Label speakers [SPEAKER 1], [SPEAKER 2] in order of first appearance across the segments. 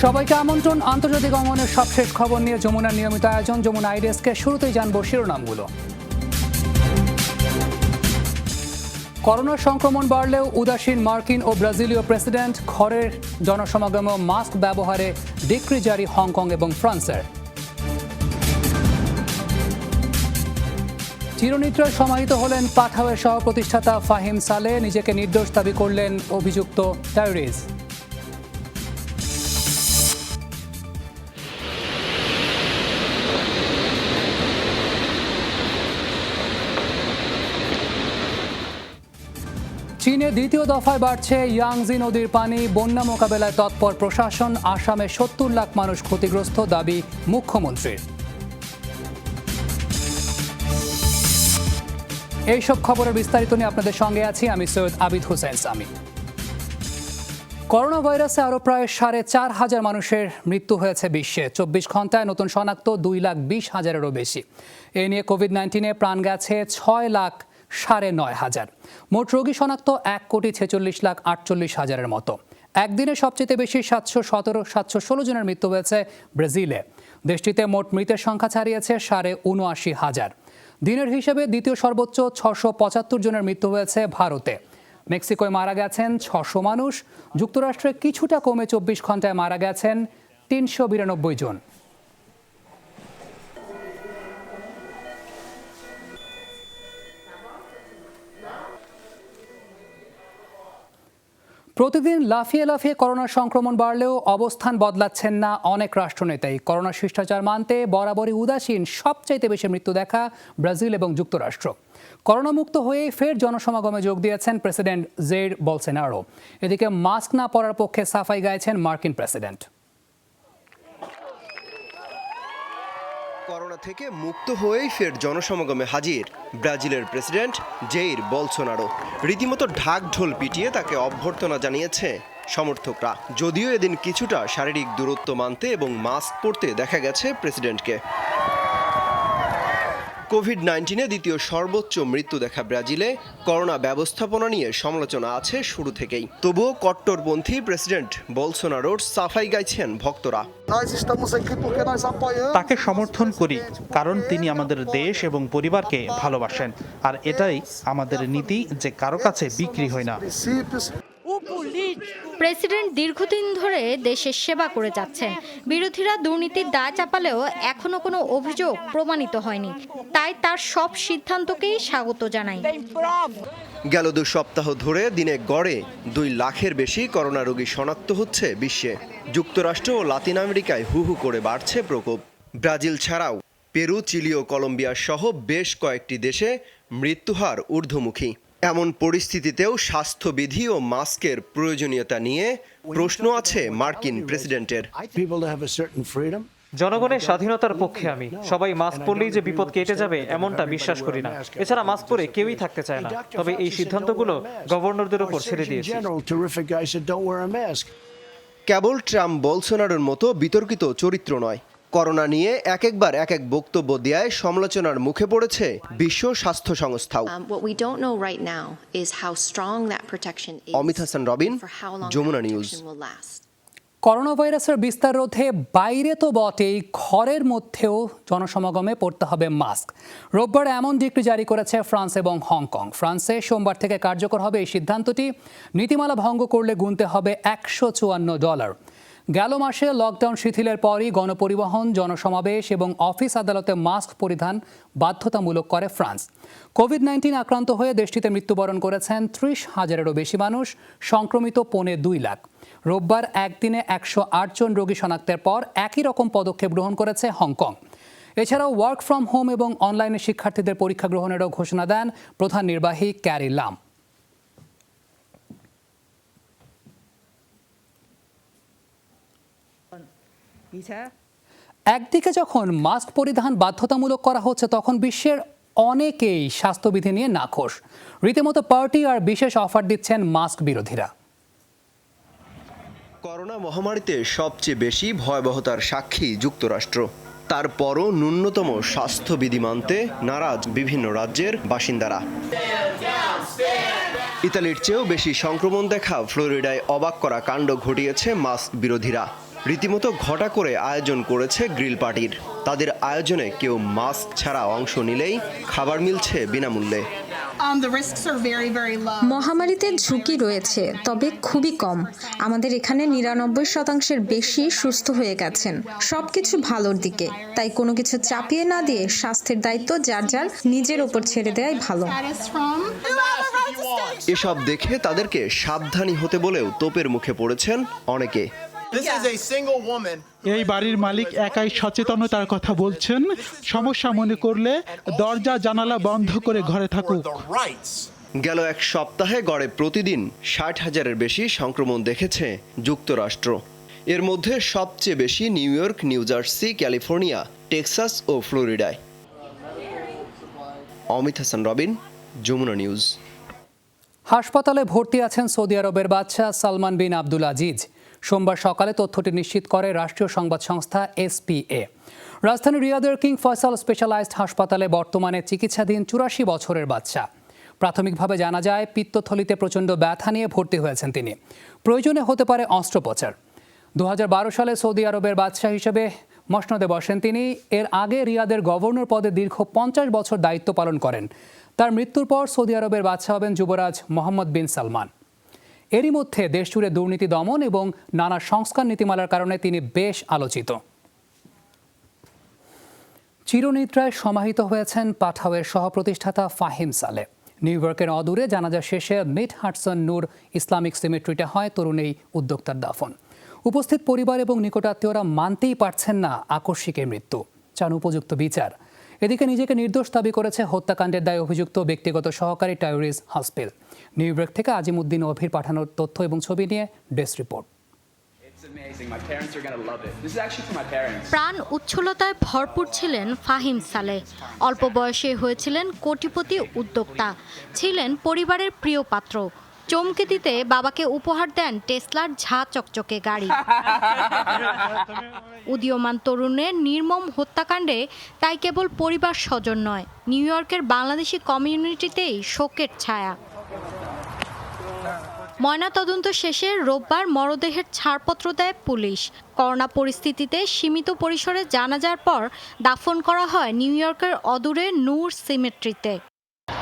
[SPEAKER 1] সবাইকে আমন্ত্রণ আন্তর্জাতিক অঙ্গনের সবশেষ খবর নিয়ে যমুনার নিয়মিত আয়োজন যমুনা আইডেস্কে। শুরুতেই জানবো শিরোনামগুলো। করোনার সংক্রমণ বাড়লেও উদাসীন মার্কিন ও ব্রাজিলীয় প্রেসিডেন্ট। ঘরের জনসমাগমে মাস্ক ব্যবহারে ডিক্রি জারি হংকং এবং ফ্রান্সের। চিরনিদ্রায় সমাহিত হলেন পাঠাওয়ের সহ প্রতিষ্ঠাতা ফাহিম সালেহ। নিজেকে নির্দোষ দাবি করলেন অভিযুক্ত টাইরিজ। চীনে দ্বিতীয় দফায় বাড়ছে ইয়াংজি নদীর পানি। বন্যা মোকাবেলায় তৎপর প্রশাসন। আসামে ৭০ লাখ মানুষ ক্ষতিগ্রস্ত, দাবি মুখ্যমন্ত্রীর। এইসব খবরের বিস্তারিত নিয়ে আপনাদের সঙ্গে আছি আমি সৈয়দ আবিদ হোসেন সামি। করোনা ভাইরাসে আরও প্রায় ৪,৫০০ মানুষের মৃত্যু হয়েছে বিশ্বে। ২৪ ঘন্টায় নতুন শনাক্ত ২,২০,০০০-এরও বেশি। এ নিয়ে কোভিড-১৯-এ প্রাণ গেছে ৬,৯৫,০০০। মোট রোগী শনাক্ত ১,৪৬,৪৮,০০০-এর মতো। একদিনে সবচেয়ে বেশি ৭১৭ জনের মৃত্যু হয়েছে ব্রাজিলে। দেশটিতে মোট মৃতের সংখ্যা ছাড়িয়েছে ৭৯,৫০০। দিনের হিসেবে দ্বিতীয় সর্বোচ্চ ৬৭৫ জনের মৃত্যু হয়েছে ভারতে। মেক্সিকোয় মারা গেছেন ৬০০ মানুষ। যুক্তরাষ্ট্রে কিছুটা কমে ২৪ ঘন্টায় মারা গেছেন ৩৯২ জন। প্রতিদিন লাফিয়ে লাফিয়ে করোনার সংক্রমণ বাড়লেও অবস্থান বদলাচ্ছেন না অনেক রাষ্ট্রনেতাই। করোনা শিষ্টাচার মানতে বরাবরই উদাসীন সবচাইতে বেশি মৃত্যু দেখা ব্রাজিল এবং যুক্তরাষ্ট্র। করোনামুক্ত হয়ে ফের জনসমাগমে যোগ দিয়েছেন প্রেসিডেন্ট জেইর বলসোনারো। এদিকে মাস্ক না পরার পক্ষে সাফাই গাইছেন মার্কিন প্রেসিডেন্ট।
[SPEAKER 2] করোনা থেকে মুক্ত হয়েই ফের জনসমাগমে হাজির ব্রাজিলের প্রেসিডেন্ট জেইর বলসোনারো। রীতিমতো ঢাক ঢোল পিটিয়ে তাকে অভ্যর্থনা জানিয়েছে সমর্থকরা। যদিও এদিন কিছুটা শারীরিক দূরত্ব মানতে এবং মাস্ক পরতে দেখা গেছে প্রেসিডেন্টকে। কোভিড-১৯-এ দ্বিতীয় সর্বোচ্চ মৃত্যু দেখা ব্রাজিলে করোনা ব্যবস্থাপনা নিয়ে সমালোচনা আছে শুরু থেকেই। তবুও কট্টরপন্থী প্রেসিডেন্ট বলসোনারোর সাফাই গাইছেন ভক্তরা।
[SPEAKER 3] তাকে সমর্থন করি কারণ তিনি আমাদের দেশ এবং পরিবারকে ভালোবাসেন, আর এটাই আমাদের নীতি যে কারো কাছে বিক্রি হয় না।
[SPEAKER 4] প্রেসিডেন্ট দীর্ঘদিন ধরে দেশের সেবা করে যাচ্ছেন। বিরোধীরা দুর্নীতির দায় চাপালেও এখনো কোনো অভিযোগ প্রমাণিত হয়নি, তাই তার সব সিদ্ধান্তকেই স্বাগত জানাই।
[SPEAKER 2] গেল ২ সপ্তাহ ধরে দিনে গড়ে ২ লাখের বেশি করোনা রোগী শনাক্ত হচ্ছে বিশ্বে। যুক্তরাষ্ট্র ও লাতিন আমেরিকায় হু হু করে বাড়ছে প্রকোপ। ব্রাজিল ছাড়াও পেরু, চিলি ও কলম্বিয়া সহ বেশ কয়েকটি দেশে মৃত্যুহার ঊর্ধ্বমুখী। এমন পরিস্থিতিতেও স্বাস্থ্যবিধি ও মাস্কের প্রয়োজনীয়তা নিয়ে প্রশ্ন আছে মার্কিন প্রেসিডেন্টের।
[SPEAKER 5] জনগণের স্বাধীনতার পক্ষে আমি। সবাই মাস্ক পরলেই যে বিপদ কেটে যাবে এমনটা বিশ্বাস করি না। এছাড়া মাস্ক পরে কেউই থাকতে চায় না। তবে এই সিদ্ধান্তগুলো গভর্নরদের উপর ছেড়ে দিয়েছি।
[SPEAKER 2] কেবল ট্রাম্প বলসোনারোর মতো বিতর্কিত চরিত্র নয়, করোনা নিয়ে একবার এক বক্তব্য দেয়ায় সমালোচনার মুখে পড়েছে বিশ্ব স্বাস্থ্য সংস্থাও। অমিত হাসান রবিন, যমুনা নিউজ।
[SPEAKER 1] করোনা ভাইরাসের বিস্তার রোধে বাইরে তো বটেই, ঘরের মধ্যেও জনসমাগমে পড়তে হবে মাস্ক। রোববার এমন ডিক্রি জারি করেছে ফ্রান্স এবং হংকং। ফ্রান্সে সোমবার থেকে কার্যকর হবে এই সিদ্ধান্তটি। নীতিমালা ভঙ্গ করলে গুনতে হবে $১৫৪। গেল মাসে লকডাউন শিথিলের পরই গণপরিবহন, জনসমাবেশ এবং অফিস আদালতে মাস্ক পরিধান বাধ্যতামূলক করে ফ্রান্স। কোভিড-১৯ আক্রান্ত হয়ে দেশটিতে মৃত্যুবরণ করেছেন ৩০,০০০-এরও বেশি মানুষ, সংক্রমিত ২.৫ লাখ। রোববার একদিনে ১০৮ জন রোগী শনাক্তের পর একই রকম পদক্ষেপ গ্রহণ করেছে হংকং। এছাড়াও ওয়ার্ক ফ্রম হোম এবং অনলাইনে শিক্ষার্থীদের পরীক্ষা গ্রহণেরও ঘোষণা দেন প্রধান নির্বাহী ক্যারি লাম। একদিকে যখন মাস্ক পরিধান বাধ্যতামূলক করা হচ্ছে, তখন বিশ্বের অনেকেই স্বাস্থ্যবিধি নিয়ে নাখোশ। রীতিমতো পার্টি আর বিশেষ অফার দিচ্ছেন মাস্ক বিরোধীরা।
[SPEAKER 2] করোনা মহামারীতে সবচেয়ে বেশি ভয়াবহতার সাক্ষী যুক্তরাষ্ট্র। তারপরও ন্যূনতম স্বাস্থ্যবিধি মানতে নারাজ বিভিন্ন রাজ্যের বাসিন্দারা। ইতালির চেয়েও বেশি সংক্রমণ দেখা ফ্লোরিডায় অবাক করা কাণ্ড ঘটিয়েছে মাস্ক বিরোধীরা। রীতিমতো ঘটা করে আয়োজন করেছে গ্রিল পার্টির। তাদের আয়োজনে কেউ মাস্ক ছাড়া অংশ নিলেই খাবার মিলছে বিনামূল্যে।
[SPEAKER 6] মহামারীতে ঝুঁকি রয়েছে, তবে খুবই কম। আমাদের এখানে ৯৯% বেশি সুস্থ হয়ে গেছেন। সবকিছু ভালোর দিকে, তাই কোনো কিছু চাপিয়ে না দিয়ে স্বাস্থ্যের দায়িত্ব যার যার নিজের ওপর ছেড়ে দেওয়াই ভালো।
[SPEAKER 2] এসব দেখে তাদেরকে সাবধানী হতে বলেও তোপের মুখে পড়েছেন অনেকে।
[SPEAKER 7] এই বাড়ির মালিক একাই সচেতনতার কথা বলছেন। সমস্যা মনে করলে দরজা জানালা বন্ধ করে ঘরে থাকুক।
[SPEAKER 2] গেল এক সপ্তাহে গড়ে প্রতিদিন ৬০,০০০-এর বেশি সংক্রমণ দেখেছে যুক্তরাষ্ট্র। এর মধ্যে সবচেয়ে বেশি New York, New Jersey, California, Texas ও ফ্লোরিডায়। অমিত হাসান রবিন, যমুনা নিউজ।
[SPEAKER 1] হাসপাতালে ভর্তি আছেন সৌদি আরবের বাদশা সালমান বিন আব্দুল আজিজ। সোমবার সকালে তথ্যটি নিশ্চিত করে রাষ্ট্রীয় সংবাদ সংস্থা এসপিএ। রাজধানী রিয়াদের কিং ফয়সাল স্পেশালাইজড হাসপাতালে বর্তমানে চিকিৎসাধীন ৮৪ বছরের বাদশা। প্রাথমিকভাবে জানা যায় পিত্তথলিতে প্রচণ্ড ব্যথা নিয়ে ভর্তি হয়েছেন তিনি। প্রয়োজনে হতে পারে অস্ত্রোপচার। ২০১২ সালে সৌদি আরবের বাদশা হিসেবে মসনদে বসেন তিনি। এর আগে রিয়াদের গভর্নর পদে দীর্ঘ ৫০ বছর দায়িত্ব পালন করেন। তার মৃত্যুর পর সৌদি আরবের বাদশা হবেন যুবরাজ মোহাম্মদ বিন সালমান। এরই মধ্যে দেশজুড়ে দুর্নীতি দমন এবং নানা সংস্কার নীতিমালার কারণে তিনি বেশ আলোচিত। চিরনিদ্রায় সমাহিত হয়েছেন পাঠাওয়ের সহপ্রতিষ্ঠাতা ফাহিম সালেহ। নিউ ইয়র্কের অদূরে জানাজা শেষে মিড হাডসন নূর ইসলামিক সিমেট্রিতে হয় তরুণ এই উদ্যোক্তার দাফন। উপস্থিত পরিবার এবং নিকটাত্মীয়রা মানতেই পারছেন না আকস্মিকের মৃত্যু, চান উপযুক্ত বিচার। এদিকে নিজেকে নির্দোষ দাবি করেছে হত্যাকাণ্ডের দায়ে অভিযুক্ত ব্যক্তিগত সহকারী টাইরিস হাসপিল। নিউ ইয়র্ক থেকে আজিমুদ্দিন অভির পাঠানোর তথ্য এবং ছবি নিয়ে ডেস্ক রিপোর্ট।
[SPEAKER 4] প্রাণ উচ্ছলতায় ভরপুর ছিলেন ফাহিম সালেহ। অল্প বয়সে হয়েছিলেন কোটিপতি উদ্যোক্তা, ছিলেন পরিবারের প্রিয় পাত্র। চমকে দিতে বাবাকে উপহার দেন টেসলার ঝাঁ চকচকে গাড়ি। উদীয়মান তরুণের নির্মম হত্যাকাণ্ডে তাই কেবল পরিবার স্বজন নয়, নিউ ইয়র্কের বাংলাদেশি কমিউনিটিতেই শোকের ছায়া। ময়নাতদন্ত শেষে রোববার মরদেহের ছাড়পত্র দেয় পুলিশ। করোনা পরিস্থিতিতে সীমিত পরিসরে জানাজার পর দাফন করা হয় নিউ ইয়র্কের অদূরে নূর সিমেট্রিতে।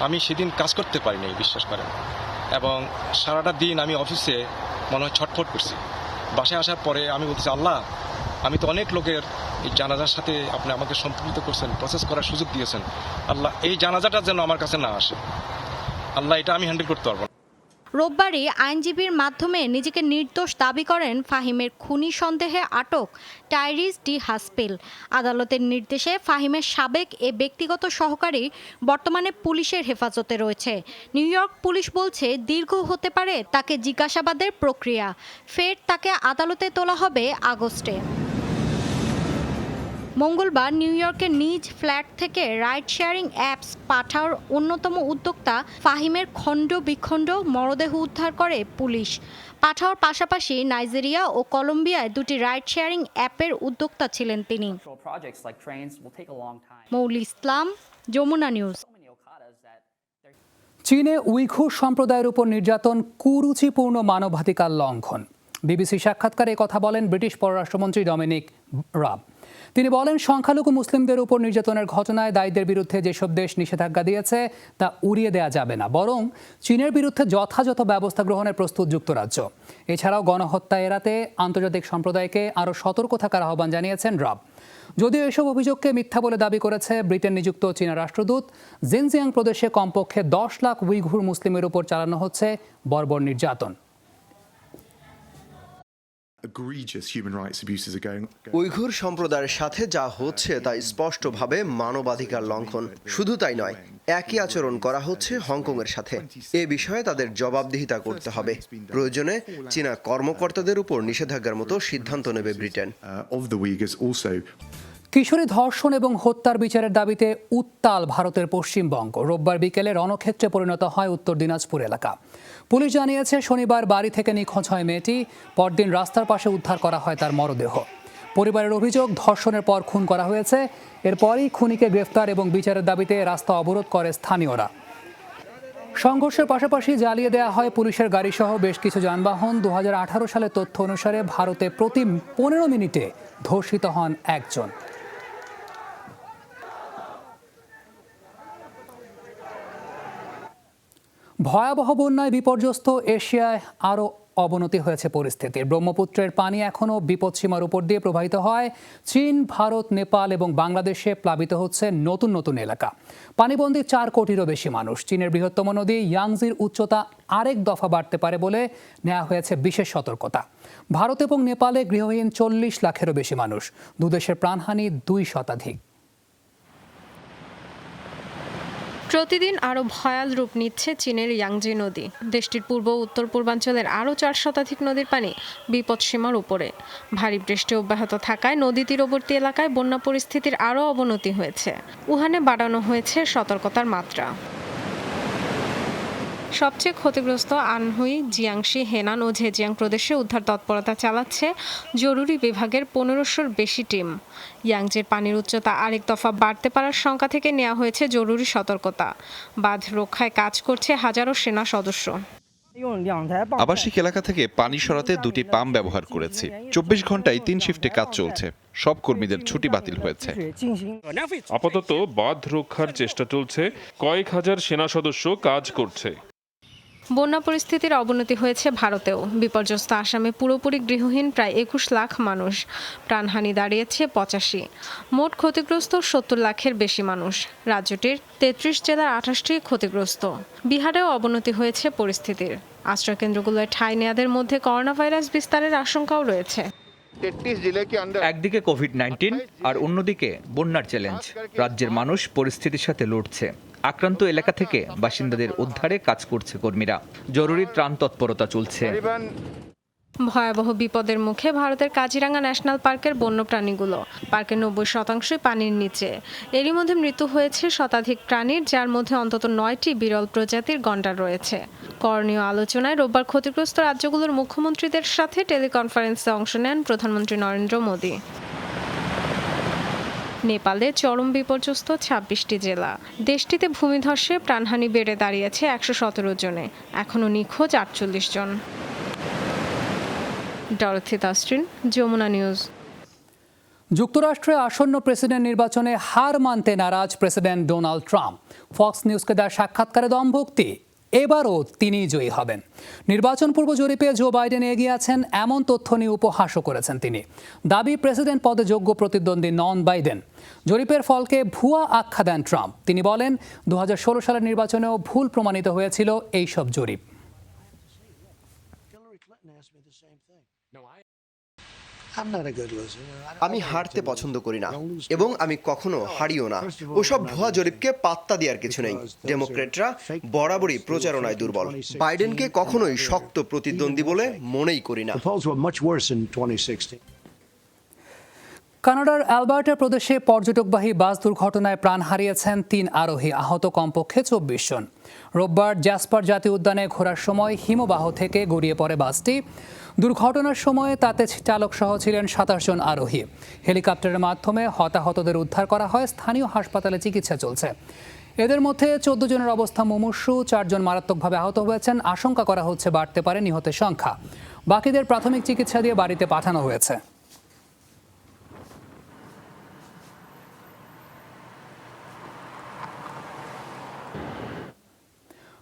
[SPEAKER 8] আমি সেদিন কাজ করতে পারিনি, বিশ্বাস করেন, এবং সারাটা দিন আমি অফিসে মনে হয় ছটফট করছি। বাসায় আসার পরে আমি বলতেছি, আল্লাহ, আমি তো অনেক লোকের এই জানাজার সাথে আপনি আমাকে সম্পৃক্ত করছেন, প্রসেস করার সুযোগ দিয়েছেন। আল্লাহ, এই জানাজাটা যেন আমার কাছে না আসে। আল্লাহ, এটা আমি হ্যান্ডেল করতে পারবো না।
[SPEAKER 4] রোববারই আইনজীবীর মাধ্যমে নিজেকে নির্দোষ দাবি করেন ফাহিমের খুনি সন্দেহে আটক টাইরিস ডি হাসপিল। আদালতের নির্দেশে ফাহিমের সাবেক এ ব্যক্তিগত সহকারী বর্তমানে পুলিশের হেফাজতে রয়েছে। নিউ ইয়র্ক পুলিশ বলছে দীর্ঘ হতে পারে তাকে জিজ্ঞাসাবাদের প্রক্রিয়া। ফের তাকে আদালতে তোলা হবে আগস্টে। মঙ্গলবার নিউ ইয়র্কের নিজ ফ্ল্যাট থেকে রাইড শেয়ারিং অ্যাপস পাঠাওর অন্যতম উদ্যোক্তা ফাহিমের খণ্ড বিখণ্ড মরদেহ উদ্ধার করে পুলিশ। পাঠাওর পাশাপাশি নাইজেরিয়া ও কলম্বিয়ায় দুটি রাইড শেয়ারিং অ্যাপের উদ্যোক্তা ছিলেন তিনি। মৌলি ইসলাম, যমুনা নিউজ।
[SPEAKER 1] চীনে উইঘুর সম্প্রদায়ের উপর নির্যাতন কুরুচিপূর্ণ মানবাধিকার লঙ্ঘন। বিবিসি সাক্ষাৎকারে কথা বলেন ব্রিটিশ পররাষ্ট্রমন্ত্রী ডমিনিক রাব। তিনি বলেন, সংখ্যালঘু মুসলিমদের উপর নির্যাতনের ঘটনায় দায়ীদের বিরুদ্ধে যেসব দেশ নিষেধাজ্ঞা দিয়েছে তা উড়িয়ে দেওয়া যাবে না, বরং চীনের বিরুদ্ধে যথাযথ ব্যবস্থা গ্রহণে প্রস্তুত যুক্তরাজ্য। এছাড়াও গণহত্যা এড়াতে আন্তর্জাতিক সম্প্রদায়কে আরও সতর্ক থাকার আহ্বান জানিয়েছেন রাব। যদিও এসব অভিযোগকে মিথ্যা বলে দাবি করেছে ব্রিটেন নিযুক্ত চীনা রাষ্ট্রদূত, জিনজিয়াং প্রদেশে কমপক্ষে 10 লাখ উইঘুর মুসলিমের উপর চালানো হচ্ছে বর্বর নির্যাতন।
[SPEAKER 2] উইঘুর সম্প্রদায়ের সাথে যা হচ্ছে তা স্পষ্টভাবে মানবাধিকার লঙ্ঘন। শুধু তাই নয়, একই আচরণ করা হচ্ছে হংকংয়ের সাথে। এ বিষয়ে তাদের জবাবদিহিতা করতে হবে। প্রয়োজনে চীনা কর্মকর্তাদের উপর নিষেধাজ্ঞার মতো সিদ্ধান্ত নেবে ব্রিটেন।
[SPEAKER 1] কিশোরী ধর্ষণ এবং হত্যার বিচারের দাবিতে উত্তাল ভারতের পশ্চিমবঙ্গ। রোববার বিকেলে রণক্ষেত্রে পরিণত হয় উত্তর দিনাজপুর এলাকা। পুলিশ জানিয়েছে, শনিবার বাড়ি থেকে নিখোঁজ হয় মেয়েটি। পরদিন রাস্তার পাশে উদ্ধার করা হয় তার মরদেহ। পরিবারের অভিযোগ, ধর্ষণের পর খুন করা হয়েছে। এরপরই খুনিকে গ্রেফতার এবং বিচারের দাবিতে রাস্তা অবরোধ করে স্থানীয়রা। সংঘর্ষের পাশাপাশি জ্বালিয়ে দেওয়া হয় পুলিশের গাড়িসহ বেশ কিছু যানবাহন। 2018 সালের তথ্য অনুসারে ভারতে প্রতি 15 মিনিটে ধর্ষিত হন একজন। ভয়াবহ বন্যায় বিপর্যস্ত এশিয়ায় আরও অবনতি হয়েছে পরিস্থিতির। ব্রহ্মপুত্রের পানি এখনও বিপদসীমার উপর দিয়ে প্রবাহিত হয়। চীন, ভারত, নেপাল এবং বাংলাদেশে প্লাবিত হচ্ছে নতুন নতুন এলাকা। পানিবন্দী 4 কোটিরও বেশি মানুষ। চীনের বৃহত্তম নদী ইয়াংজির উচ্চতা আরেক দফা বাড়তে পারে বলে নেওয়া হয়েছে বিশেষ সতর্কতা। ভারত এবং নেপালে গৃহহীন 40 লাখেরও বেশি মানুষ। দুদেশের প্রাণহানি 2 শতাধিক।
[SPEAKER 9] প্রতিদিন আরও ভয়াল রূপ নিচ্ছে চীনের ইয়াংজি নদী। দেশটির পূর্ব ও উত্তর পূর্বাঞ্চলের আরও 4 শতাধিক নদীর পানি বিপদসীমার উপরে। ভারী বৃষ্টি অব্যাহত থাকায় নদী তীরবর্তী এলাকায় বন্যা পরিস্থিতির আরও অবনতি হয়েছে। উহানে বাড়ানো হয়েছে সতর্কতার মাত্রা। সবচেয়ে ক্ষতিগ্রস্ত আনহুই, জিয়াংশি, হেনান ও ঝেজিয়াং প্রদেশে উদ্ধার তৎপরতা চালাচ্ছে জরুরি বিভাগের 1500-র বেশি টিম। ইয়াংজির পানির উচ্চতা আরেক দফা বাড়তে পারার শঙ্কা থেকে নেওয়া হয়েছে জরুরি সতর্কতা। বাঁধ রক্ষায় কাজ করছে হাজারো সেনা সদস্য।
[SPEAKER 10] আবাসিক এলাকা থেকে পানি সরাতে 2টি পাম্প ব্যবহার করেছি। 24 ঘন্টায় 3 শিফটে কাজ চলছে। সব কর্মীদের ছুটি বাতিল হয়েছে।
[SPEAKER 11] আপাতত বাঁধ রক্ষার চেষ্টা চলছে। কয়েক হাজার সেনা সদস্য কাজ করছে।
[SPEAKER 9] বন্যা পরিস্থিতির অবনতি হয়েছে ভারতেও। বিপর্যস্ত আসামে পুরোপুরি গৃহহীন প্রায় 21 লাখ মানুষ। প্রাণহানি দাঁড়িয়েছে 85। মোট ক্ষতিগ্রস্ত 70 লাখের বেশি মানুষ। রাজ্যটির 33 জেলার 28টি ক্ষতিগ্রস্ত। বিহারেও অবনতি হয়েছে পরিস্থিতির। আশ্রয়কেন্দ্রগুলোয় ঠাঁই নেয়াদের মধ্যে করোনা ভাইরাস বিস্তারের আশঙ্কাও রয়েছে।
[SPEAKER 12] একদিকে কোভিড-19 আর অন্যদিকে বন্যার চ্যালেঞ্জ। রাজ্যের মানুষ পরিস্থিতির সাথে লড়ছে। আক্রান্ত এলাকা থেকে বাসিন্দাদের উদ্ধারে কাজ করছে কর্মীরা। জরুরি ত্রাণ তৎপরতা চলছে।
[SPEAKER 9] ভয়াবহ বিপদের মুখে ভারতের কাজিরাঙ্গা ন্যাশনাল পার্কের বন্যপ্রাণীগুলো। পার্কের 90% পানির নিচে। এরই মধ্যে মৃত্যু হয়েছে শতাধিক প্রাণীর, যার মধ্যে অন্তত 9টি বিরল প্রজাতির গন্ডার রয়েছে। করণীয় আলোচনায় রোববার ক্ষতিগ্রস্ত রাজ্যগুলোর মুখ্যমন্ত্রীদের সাথে টেলিকনফারেন্সে অংশ নেন প্রধানমন্ত্রী নরেন্দ্র মোদী। নেপালে চরম বিপর্যস্ত 26টি জেলা। দেশটিতে ভূমিধসে প্রাণহানি বেড়ে দাঁড়িয়েছে 117 জনে। এখনও নিখোঁজ 48 জন। ডরথি তাস্ট্রিন, যমুনা নিউজ।
[SPEAKER 1] যুক্তরাষ্ট্রে আসন্ন প্রেসিডেন্ট নির্বাচনে হার মানতে নারাজ প্রেসিডেন্ট ডোনাল্ড ট্রাম্প। ফক্স নিউজকে দেওয়া সাক্ষাৎকারে দমভক্তি, এবারও তিনিই জয়ী হবেন। নির্বাচন পূর্ব জরিপে জো বাইডেন এগিয়ে আছেন এমন তথ্য নিয়ে উপহাসও করেছেন তিনি। দাবি প্রেসিডেন্ট পদে যোগ্য প্রতিদ্বন্দ্বী নন বাইডেন। জরিপের ফলকে ভুয়া আখ্যা দেন ট্রাম্প। তিনি বলেন 2016 সালের নির্বাচনেও ভুল প্রমাণিত হয়েছিল এইসব জরিপ।
[SPEAKER 2] আমি হারতে পছন্দ করি না এবং আমি কখনো হারিও না। ওসব ভুয়া জরিপকে পাত্তা দেওয়ার কিছু নেই। ডেমোক্রেটরা বরাবরই প্রচারণায় দুর্বল। বাইডেনকে কখনোই শক্ত প্রতিদ্বন্দ্বী বলে মনেই করি না।
[SPEAKER 1] কানাডার অ্যালবার্টা প্রদেশে পর্যটকবাহী বাস দুর্ঘটনায় প্রাণ হারিয়েছেন 3 আরোহী, আহত কমপক্ষে 24 জন। রোববার জ্যাসপার জাতীয় উদ্যানে ঘোরার সময় হিমবাহ থেকে গড়িয়ে পড়ে বাসটি। দুর্ঘটনার সময় তাতে চালক সহ ছিলেন 27 জন আরোহী। হেলিকপ্টারের মাধ্যমে হতাহতদের উদ্ধার করা হয়। স্থানীয় হাসপাতালে চিকিৎসা চলছে। এদের মধ্যে 14 জনের অবস্থা মুমূর্ষু, 4 জন মারাত্মকভাবে আহত হয়েছেন। আশঙ্কা করা হচ্ছে বাড়তে পারে নিহতের সংখ্যা। বাকিদের প্রাথমিক চিকিৎসা দিয়ে বাড়িতে পাঠানো হয়েছে।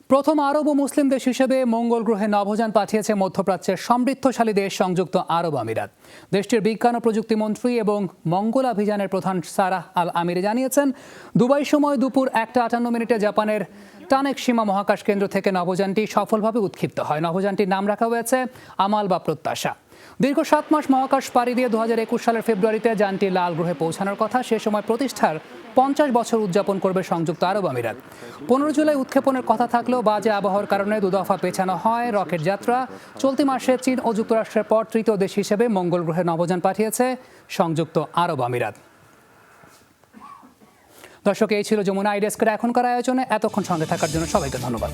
[SPEAKER 1] প্রথম আরব ও মুসলিম দেশ হিসেবে মঙ্গল গ্রহে নভোযান পাঠিয়েছে মধ্যপ্রাচ্যের সমৃদ্ধশালী দেশ সংযুক্ত আরব আমিরাত। দেশটির বিজ্ঞান ও প্রযুক্তি মন্ত্রী এবং মঙ্গলাভিযানের প্রধান সারাহ আল আমিরি জানিয়েছেন, দুবাই সময় দুপুর 1:58 জাপানের টানেকশিমা মহাকাশ কেন্দ্র থেকে নভোযানটি সফলভাবে উৎক্ষিপ্ত হয়। নভোযানটির নাম রাখা হয়েছে আমাল বা প্রত্যাশা। দীর্ঘ 7 মাস মহাকাশ পাড়ি দিয়ে 2021 সালের ফেব্রুয়ারিতে যানটি লাল গ্রহে পৌঁছানোর কথা। সে সময় প্রতিষ্ঠার 50 বছর উদযাপন করবে সংযুক্ত আরব আমিরাত। 15 জুলাই উৎক্ষেপণের কথা থাকলেও বাজে আবহাওয়ার কারণে 2 দফা পেছানো হয় রকেট যাত্রা। চলতি মাসে চীন ও যুক্তরাষ্ট্রের পর তৃতীয় দেশ হিসেবে মঙ্গল গ্রহে নভোযান পাঠিয়েছে সংযুক্ত আরব আমিরাত। দর্শক, এই ছিল যমুনা আই ডেস্কের এখনকার আয়োজনে। এতক্ষণ সঙ্গে থাকার জন্য সবাইকে ধন্যবাদ।